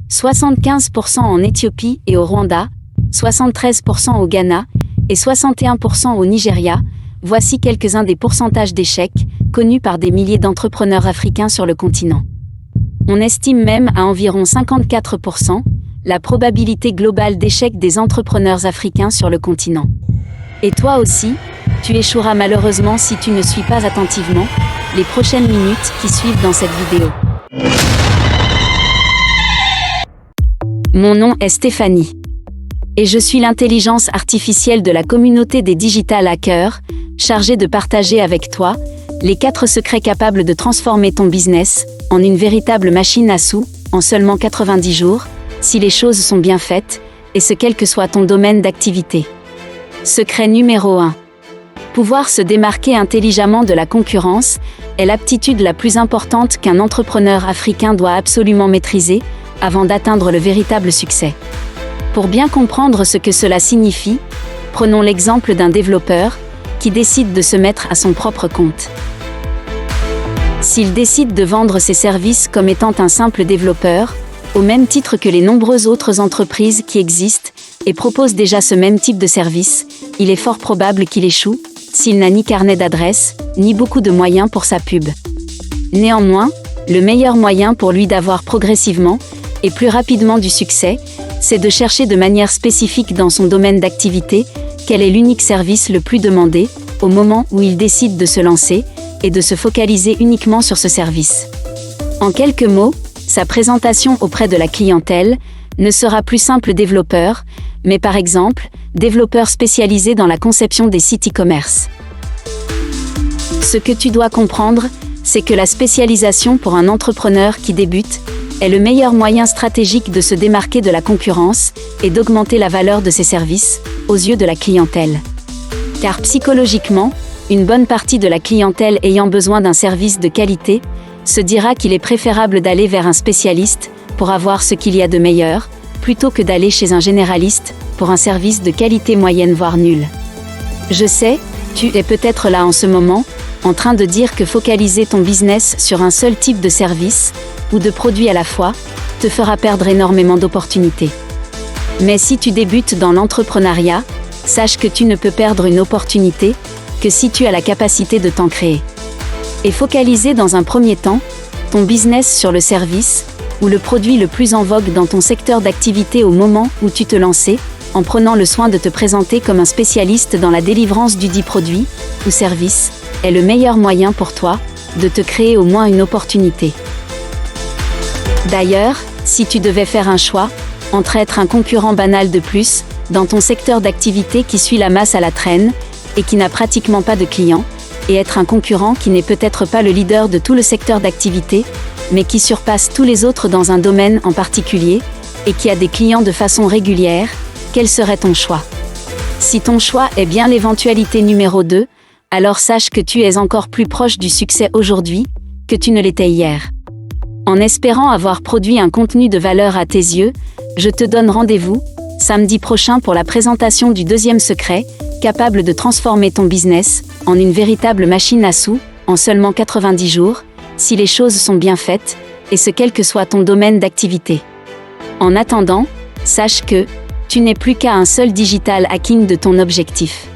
75% en Éthiopie et au Rwanda, 73% au Ghana et 61% au Nigeria. Voici quelques-uns des pourcentages d'échecs connus par des milliers d'entrepreneurs africains sur le continent. On estime même à environ 54% la probabilité globale d'échec des entrepreneurs africains sur le continent. Et toi aussi, tu échoueras malheureusement si tu ne suis pas attentivement les prochaines minutes qui suivent dans cette vidéo. Mon nom est Stéphanie. Et je suis l'intelligence artificielle de la communauté des digital hackers, chargée de partager avec toi les 4 secrets capables de transformer ton business en une véritable machine à sous en seulement 90 jours, si les choses sont bien faites, et ce quel que soit ton domaine d'activité. Secret numéro 1. Pouvoir se démarquer intelligemment de la concurrence est l'aptitude la plus importante qu'un entrepreneur africain doit absolument maîtriser avant d'atteindre le véritable succès. Pour bien comprendre ce que cela signifie, prenons l'exemple d'un développeur qui décide de se mettre à son propre compte. S'il décide de vendre ses services comme étant un simple développeur, au même titre que les nombreuses autres entreprises qui existent et proposent déjà ce même type de service, il est fort probable qu'il échoue, s'il n'a ni carnet d'adresses, ni beaucoup de moyens pour sa pub. Néanmoins, le meilleur moyen pour lui d'avoir progressivement et plus rapidement du succès, c'est de chercher de manière spécifique dans son domaine d'activité quel est l'unique service le plus demandé au moment où il décide de se lancer et de se focaliser uniquement sur ce service. En quelques mots, sa présentation auprès de la clientèle ne sera plus simple développeur, mais par exemple, développeur spécialisé dans la conception des sites e-commerce. Ce que tu dois comprendre, c'est que la spécialisation pour un entrepreneur qui débute est le meilleur moyen stratégique de se démarquer de la concurrence et d'augmenter la valeur de ses services aux yeux de la clientèle. Car psychologiquement, une bonne partie de la clientèle ayant besoin d'un service de qualité se dira qu'il est préférable d'aller vers un spécialiste pour avoir ce qu'il y a de meilleur, plutôt que d'aller chez un généraliste pour un service de qualité moyenne voire nulle. Je sais, tu es peut-être là en ce moment, en train de dire que focaliser ton business sur un seul type de service ou de produit à la fois te fera perdre énormément d'opportunités. Mais si tu débutes dans l'entrepreneuriat, sache que tu ne peux perdre une opportunité que si tu as la capacité de t'en créer. Et focaliser dans un premier temps ton business sur le service ou le produit le plus en vogue dans ton secteur d'activité au moment où tu te lançais, en prenant le soin de te présenter comme un spécialiste dans la délivrance du dit produit ou service, est le meilleur moyen pour toi de te créer au moins une opportunité. D'ailleurs, si tu devais faire un choix entre être un concurrent banal de plus dans ton secteur d'activité qui suit la masse à la traîne et qui n'a pratiquement pas de clients, et être un concurrent qui n'est peut-être pas le leader de tout le secteur d'activité, mais qui surpasse tous les autres dans un domaine en particulier, et qui a des clients de façon régulière, quel serait ton choix? Si ton choix est bien l'éventualité numéro 2, alors sache que tu es encore plus proche du succès aujourd'hui que tu ne l'étais hier. En espérant avoir produit un contenu de valeur à tes yeux, je te donne rendez-vous samedi prochain pour la présentation du 2e secret, capable de transformer ton business en une véritable machine à sous en seulement 90 jours, si les choses sont bien faites, et ce quel que soit ton domaine d'activité. En attendant, sache que tu n'es plus qu'à un seul digital hacking de ton objectif.